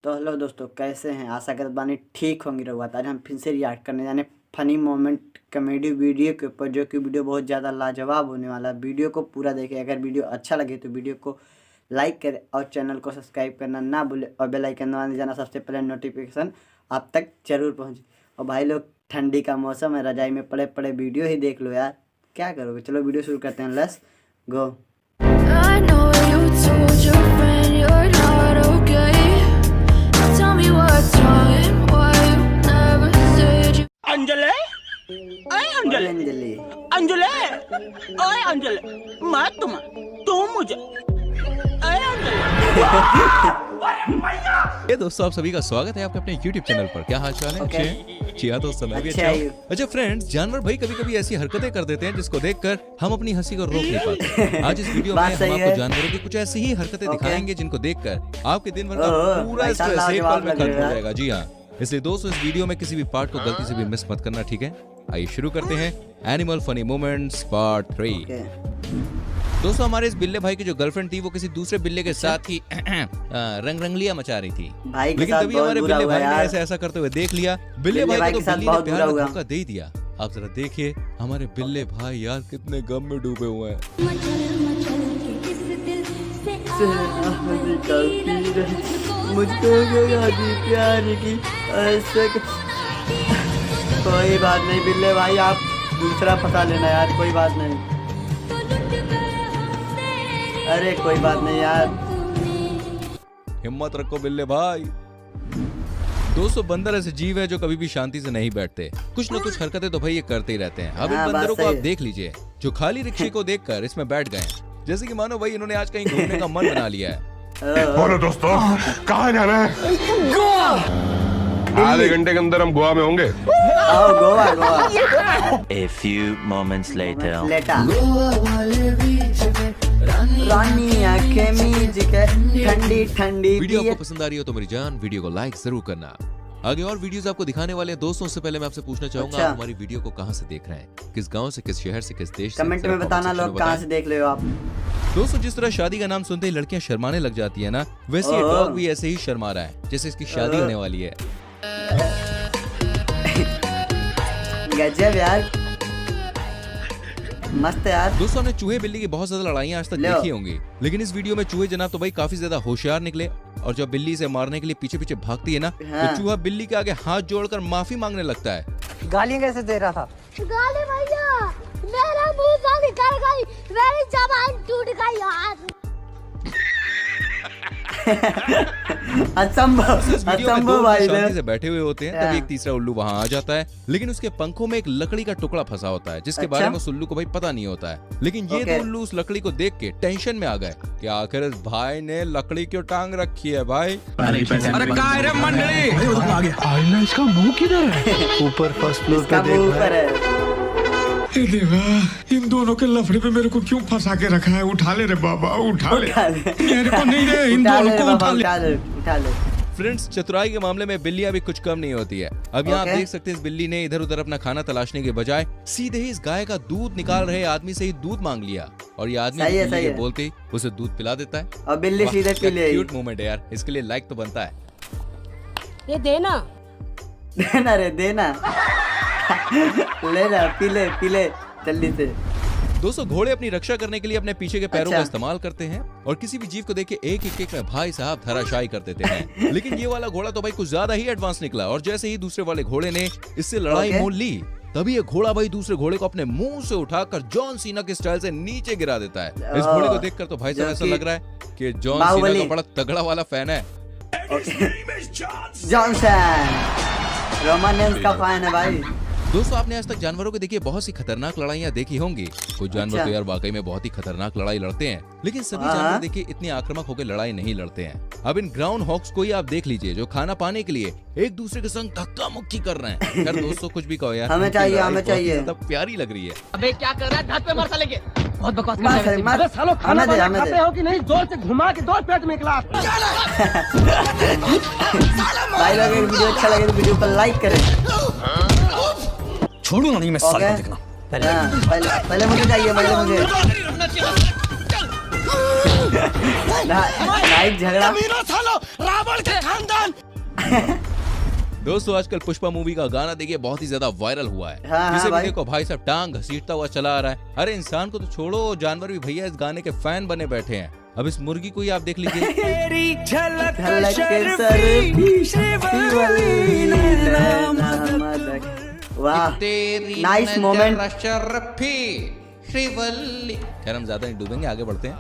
तो हेलो दोस्तों, कैसे हैं? आशा करत बानी ठीक होंगी रहुआ। आज हम फिर से रिएक्ट करने जाने फनी मोमेंट कॉमेडी वीडियो के ऊपर, जो कि वीडियो बहुत ज़्यादा लाजवाब होने वाला है। वीडियो को पूरा देखें। अगर वीडियो अच्छा लगे तो वीडियो को लाइक करें और चैनल को सब्सक्राइब करना ना भूलें और बेल आइकन दबाने जाना, सबसे पहले नोटिफिकेशन आप तक जरूर पहुँचे। और भाई लोग, ठंडी का मौसम है, रजाई में पड़े पड़े वीडियो ही देख लो यार, क्या करोगे। चलो वीडियो शुरू करते हैं, let's go. I know you told your friend you're not okay. Tell me what's wrong and why you never said you. Anjali, अरे अंजलि, अंजलि अंजलि, ओए अंजलि, मैं तुम्हें, तुम मुझे, अरे अंजलि। ये दोस्तों, आप सभी का स्वागत है आपके अपने YouTube चैनल पर। क्या हाल चाल है? Okay. अच्छे हैं दोस्तों, मैं भी अच्छे अच्छा हैं। हूं। अच्छा फ्रेंड्स, जानवर भाई कभी कभी ऐसी हरकतें कर देते हैं जिसको देखकर हम अपनी हंसी को रोक नहीं पाते। आज इस वीडियो में बात हम सही आपको है। जानवरों की कुछ ऐसी ही हरकतें दिखाएंगे जिनको देखकर आपके दिन भर का ओह, पूरा भाई साहब, स्ट्रेस एक लाजवाब पल में लग रहे खत्म हो हो यार। जाएगा। जी हाँ, इसलिए दोस्तों इस वीडियो में किसी भी पार्ट को गलती से भी मिस मत करना, ठीक है? आइए शुरू करते हैं एनिमल फनी मोमेंट्स पार्ट 3। दोस्तों, हमारे इस बिल्ले भाई की जो गर्लफ्रेंड थी वो किसी दूसरे बिल्ले के साथ ही रंगरंगलियां मचा रही थी। भाई के लेकिन साथ तभी बहुत हमारे बुरा बिल्ले हुआ भाई ने यार। ऐसा करते हुए देख लिया। बिल्ले बिल्ले भाई भाई को के तो साथ बिल्ली ने बहुत प्यार बुरा का हुआ। धोखा दे ही दिया। आप जरा देखिए, हमारे बिल्ले भाई यार कितने गम में डूबे हुए हैं। मुझको यादी प्यार की ऐसे कोई बात नहीं बिल्ले भाई, आप दूसरा फंसा लेना यार, कोई बात नहीं। अरे कोई बात नहीं यार, हिम्मत रखो बिल्ले भाई। दोस्तों, बंदर ऐसे जीव है जो कभी भी शांति से नहीं बैठते। कुछ न कुछ हरकतें तो भाई ये करते ही रहते हैं। अब इन हाँ, बात बंदरों को सही आप है। देख लीजिए, जो खाली रिक्शे को देखकर इसमें बैठ गए हैं। जैसे कि मानो भाई इन्होंने आज कहीं घूमने का मन बना लिया है। बोलो दोस्तों, कहाँ जाना है? आधे घंटे के अंदर हम गोवा में होंगे। आओ Goa Goa. A few moments later. लेटा रानी आंखें मीच के ठंडी ठंडी वीडियो पिए। आपको पसंद आ रही हो तो मेरी जान वीडियो को लाइक जरूर करना। आगे और वीडियोस आपको दिखाने वाले हैं दोस्तों। उससे पहले मैं आपसे पूछना चाहूंगा, अच्छा। आप हमारी वीडियो को कहां से देख रहे हैं? किस गांव से, किस शहर से, किस देश से? कमेंट जरा में बताना comment section लोग कहाँ से देख रहे हो आप। दोस्तों, जिस तरह शादी का नाम सुनते ही लड़कियां शर्माने लग जाती है ना, वैसे ये ओह। डॉग भी ऐसे ही शर्मा रहा है जैसे इसकी शादी ओह। होने वाली है। गजब यार, मस्त यार। दोस्तों, हमने चूहे बिल्ली की बहुत ज्यादा लड़ाइयां आज तक लो। देखी होंगी, लेकिन इस वीडियो में चूहे जनाब तो भाई काफी ज्यादा होशियार निकले। और जब बिल्ली से मारने के लिए पीछे पीछे भागती है ना, हाँ। तो चूहा बिल्ली के आगे हाथ जोड़कर माफी मांगने लगता है। गालियाँ कैसे दे रहा था? गाली भैया, मेरा मुंह से निकल गई, मेरी जबान टूट गई यार। असंभव इस वीडियो में दो असंभव उल्लू भाई शांति से ने। बैठे हुए होते हैं, हाँ। तभी एक तीसरा उल्लू वहां आ जाता है। लेकिन उसके पंखों में एक लकड़ी का टुकड़ा फंसा होता है, जिसके अच्छा। बारे में उस उल्लू को भाई पता नहीं होता है। लेकिन ये ओके। दो उल्लू उस लकड़ी को देख के टेंशन में आ गए कि आखिर इस भाई ने लकड़ी क्यों टांग रखी है भाई। अरे काय रे मंडली, आईना इसका मुंह किधर है? ऊपर फर्स्ट फ्लोर पे देख ऊपर है। हे देवा, इन दोनों के लफड़े पे मेरे को क्यों फंसा के रखा है? उठा ले रे बाबा, उठा ले। उठा ले। मेरे को नहीं रे, इन उठा दोनों ले को बाबा, उठा ले। उठा ले उठा ले। फ्रेंड्स, चतुराई के मामले में बिल्लियां भी कुछ कम नहीं होती है। अब यहाँ आप ओके। देख सकते हैं, इस बिल्ली ने इधर उधर अपना खाना तलाशने के बजाय सीधे ही इस गाय का दूध निकाल रहे आदमी से ही दूध मांग लिया। और ये आदमी सही है, बिल्ली सही के है। बोलते ही उसे दूध पिला देता है। और बिल्ली वाह, सीधे क्या पी ले। क्यूट मोमेंट है यार, इसके लिए लाइक तो बनता है। ये देना। देना रे देना। लेना, पी ले जल्दी से। दोस्तों, घोड़े अपनी रक्षा करने के लिए अपने पीछे के पैरों का अच्छा। इस्तेमाल करते हैं और किसी भी जीव को देख के एक एक में भाई साहब धराशायी कर देते हैं। लेकिन ये वाला घोड़ा तो भाई कुछ ज्यादा ही एडवांस निकला और जैसे ही दूसरे वाले घोड़े ने इससे लड़ाई ओके। मोल ली, तभी ये घोड़ा भाई दूसरे घोड़े को अपने मुंह से उठाकर जॉन सीना के स्टाइल से नीचे गिरा देता है। इस घोड़े को देखकर तो भाई साहब जो ऐसा कि लग रहा है कि जॉन सीना बाहुबली। तो बड़ा तगड़ा वाला फैन है। जॉनसन रोमानियंस का फैन है भाई। दोस्तों, आपने आज तक जानवरों को देखिए बहुत सी खतरनाक लड़ाइयाँ देखी होंगी। कुछ जानवर अच्छा। तो यार वाकई में बहुत ही खतरनाक लड़ाई लड़ते हैं, लेकिन सभी हाँ। जानवर देखिए इतने आक्रामक होकर लड़ाई नहीं लड़ते हैं। अब इन ग्राउंड हॉक्स को ही आप देख लीजिए, जो खाना पाने के लिए एक दूसरे के संग धक्का मुक्की कर रहे हैं। यार दोस्तों, कुछ भी कहो यार, हमें इनकी चाहिए, लड़ाई हमें बहुत ही चाहिए। ज्यादा प्यारी लग रही है। अबे क्या कर रहा है? घाट पे मार साले के। बहुत बकवास मार साले, मार। अबे सालो, खाना हमें दे, वाना हमें दे। खाते हो कि नहीं? जोर से घुमा के दो पेट में क्लास। भाई लोग, अगर वीडियो अच्छा लगे तो वीडियो को लाइक करें। छोड़ूंगा नहीं मैं साल ओके। को देखना। हाँ, पहले मुझे चाहिए, पहले मुझे। नाइट झगड़ा। मेरा सालो, रावण के खानदान दोस्तों आजकल पुष्पा मूवी का गाना देखिए बहुत ही ज्यादा वायरल हुआ है। हाँ, जिसे भी भाई। देखो भाई साहब टांग घसीटता हुआ चला आ रहा है। अरे इंसान को तो छोड़ो, जानवर भी भैया इस गाने के फैन बने बैठे हैं। अब इस मुर्गी को ही आप देख लीजिए। झलक के सरफी, श्रीवल्ली नैना मदक। वाह, नाइस मोमेंट। खैर हम ज्यादा नहीं डूबेंगे, आगे बढ़ते हैं।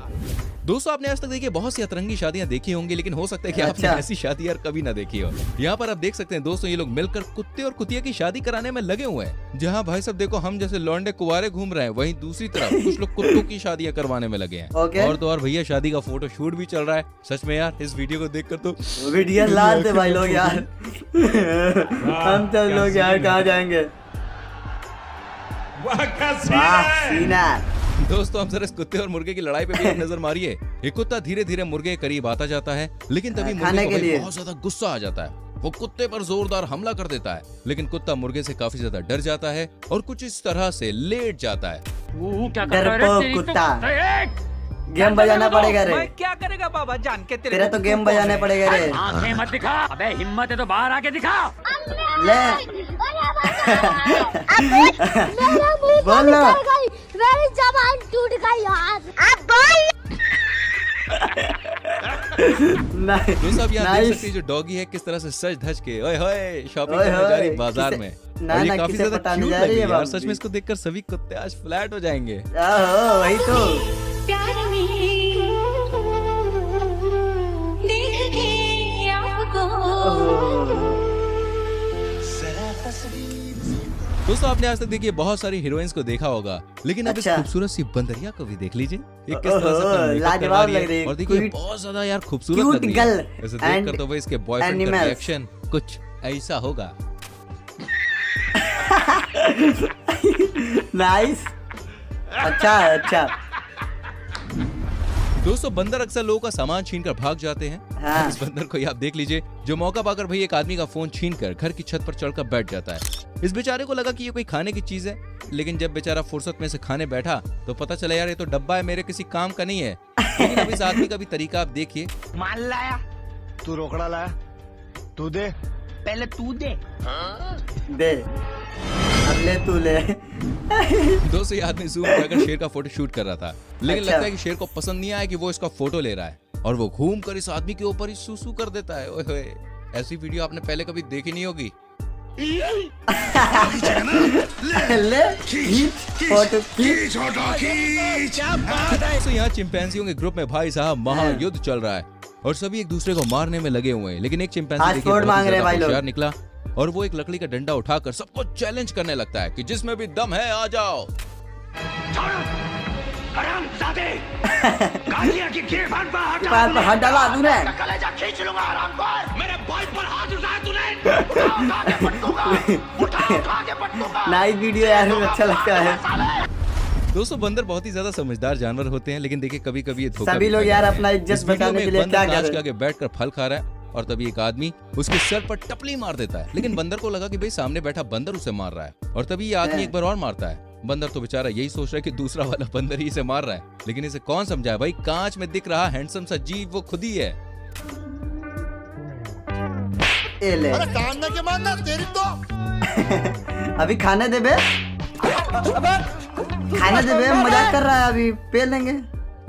दोस्तों आपने आज तक देखिए बहुत सी अतरंगी शादियां देखी होंगी, लेकिन हो सकता है कि आपने अच्छा। ऐसी शादी यार कभी ना देखी हो। यहाँ पर आप देख सकते हैं दोस्तों, ये लोग मिलकर कुत्ते और कुतिया की शादी कराने में लगे हुए हैं। जहाँ भाई साहब देखो हम जैसे लौंडे कुंवारे घूम रहे हैं, वहीं दूसरी तरफ कुछ लोग कुत्तों की शादियां करवाने में लगे हैं। ओके। और तो और भैया शादी का फोटो शूट भी चल रहा है। सच में यार इस वीडियो को देखकर तो वीडियो लाल थे भाई लोग यार। हम सब लोग यार कहाँ जाएंगे। वाह सीन है। दोस्तों हम जरा इस कुत्ते और मुर्गे की लड़ाई पे भी एक नजर मारिए। एक कुत्ता धीरे धीरे मुर्गे के करीब आता जाता है, लेकिन तभी खाने मुर्गे को के भाई लिए। बहुत ज्यादा गुस्सा आ जाता है। वो कुत्ते पर जोरदार हमला कर देता है, लेकिन कुत्ता मुर्गे से काफी ज्यादा डर जाता है और कुछ इस तरह से लेट जाता है। डरपोक कुत्ता। गेम बजाना पड़ेगा रे। क्या करेगा बाबा जान के तेरा तो गेम बजाने पड़ेगा रे। आंखें मत दिखा। अबे हिम्मत है तो बाहर आके दिखा। ले मेरा मुंह बोल से ना। निकल गई, मेरी जबान टूट गई यार। अब बोल। दोस्तों अब यहाँ देख नाइस। सकते हैं जो डॉगी है किस तरह से सज धज के ओए होए शॉपिंग ओए करने जा रही होए, बाजार किसे- में। ना, और ये ना, काफी किसे ज्यादा पटाने क्यूट जा लग रही रही है है यार। बाबू सच में इसको देखकर सभी कुत्ते आज फ्लैट हो जाएंगे। आहो, वही तो। प्यार में देख के आपको दोस्तों आपने आज तक देखिए बहुत सारी हीरोइंस को देखा होगा, लेकिन अब इस अच्छा। खूबसूरत सी बंदरिया को भी देख लीजिए। ये किस तरह से ओहो, अपना मेकअप लाजवाब करवा रही लग रही है। और देखिए Cute- बहुत ज्यादा यार खूबसूरत cute लग रही girl है। ऐसे देखकर and तो भाई इसके बॉयफ्रेंड का animals। रिएक्शन कुछ ऐसा होगा। नाइस। अच्छा अच्छा। दोस्तों बंदर अक्सर लोगों का सामान छीनकर भाग जाते हैं। हाँ। इस बंदर को ही आप देख लीजिए, जो मौका पाकर भाई एक आदमी का फोन छीनकर घर की छत पर चढ़कर बैठ जाता है। इस बेचारे को लगा कि ये कोई खाने की चीज है, लेकिन जब बेचारा फुर्सत में से खाने बैठा तो पता चला यार ये तो डब्बा है, मेरे किसी काम का नहीं है। लेकिन अब इस आदमी का भी तरीका आप देखिए। माल लाया। तू रोकड़ा लाया, तू दे। पहले तू दे। दे अब ले तू ले। दोस्तों ये आदमी जूम करके शेर का फोटो शूट कर रहा था, लेकिन अच्छा। लगता है कि शेर को पसंद नहीं आया कि वो इसका फोटो ले रहा है, और वो घूम कर इस आदमी के ऊपर ही सूसू कर देता है। ओए होए, ऐसी वीडियो आपने पहले कभी देखी नहीं होगी। ले खींच, फोटो खींच। तो यहाँ चिंपैंजियों के ग्रुप में भाई साहब महायुद्ध चल रहा है और सभी एक दूसरे को मारने में लगे हुए हैं, लेकिन एक चिंपैंजी आज देखिए फोड़ बहुत ही मांग रहे हैं ज्यादा भाई लोग। होशियार निकला और वो एक लकड़ी का डंडा उठाकर सबको चैलेंज करने लगता है कि जिसमें भी दम है आ जाओ। पैर पर हाथ डाला तूने। नाइस वीडियो यार, अच्छा लगता है। दोस्तों बंदर बहुत ही ज्यादा समझदार जानवर होते हैं, लेकिन देखिए कभी कभी ये धोखा सभी भी लोग खा यार जाते हैं। अपना इस इज्जत वीडियो बचाने में के एक लिए बंदर क्या कर कांच रहे के हैं। आगे बैठकर फल खा रहा है और तभी एक आदमी उसके सर पर टपली मार देता है, लेकिन बंदर को लगा कि भाई सामने बैठा बंदर उसे मार रहा है, और तभी ये आदमी एक बार और मारता है। बंदर तो बेचारा यही सोच रहा है कि दूसरा वाला बंदर ही इसे मार रहा है, लेकिन इसे कौन समझाए भाई, कांच में दिख रहा हैंडसम सा जीव वो खुद ही है। ये ले। कान के मारना तेरी तो। अभी खाने दे बे। खाने दे बे, मजाक कर रहा है, अभी पे लेंगे।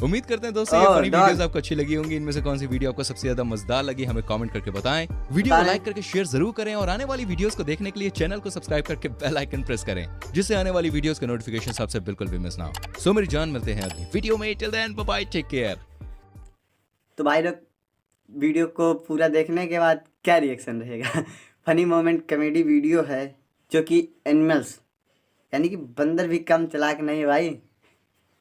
उम्मीद करते हैं दोस्तों ये Oh, फनी dog. वीडियोस आपको अच्छी लगी होंगी। इनमें से कौन सी वीडियो आपको सबसे ज्यादा मजेदार लगी हमें कमेंट करके बताएं। वीडियो को बताएं। लाइक करके शेयर जरूर करें और आने वाली वीडियोस को देखने के लिए चैनल को सब्सक्राइब करके बेल आइकन प्रेस करें, जिससे आने वाली वीडियोस के नोटिफिकेशन आपसे बिल्कुल भी मिस ना हो। सो मेरी जान, मिलते हैं अगली वीडियो में। Till then bye bye, take care. तो भाई लोग वीडियो को पूरा देखने के बाद क्या रिएक्शन रहेगा। फनी मोमेंट कॉमेडी वीडियो है, जो कि एनिमल्स यानी कि बंदर भी कम चालाक नहीं है भाई।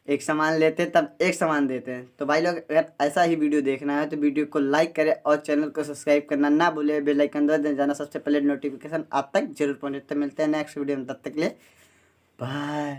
एक सामान लेते तब एक सामान देते हैं। तो भाई लोग अगर ऐसा ही वीडियो देखना है तो वीडियो को लाइक करें और चैनल को सब्सक्राइब करना ना भूले। बेल आइकन दबा दें, जाना सबसे पहले नोटिफिकेशन आप तक जरूर पहुंचे। तो मिलते हैं नेक्स्ट वीडियो में, तब तक के लिए बाय।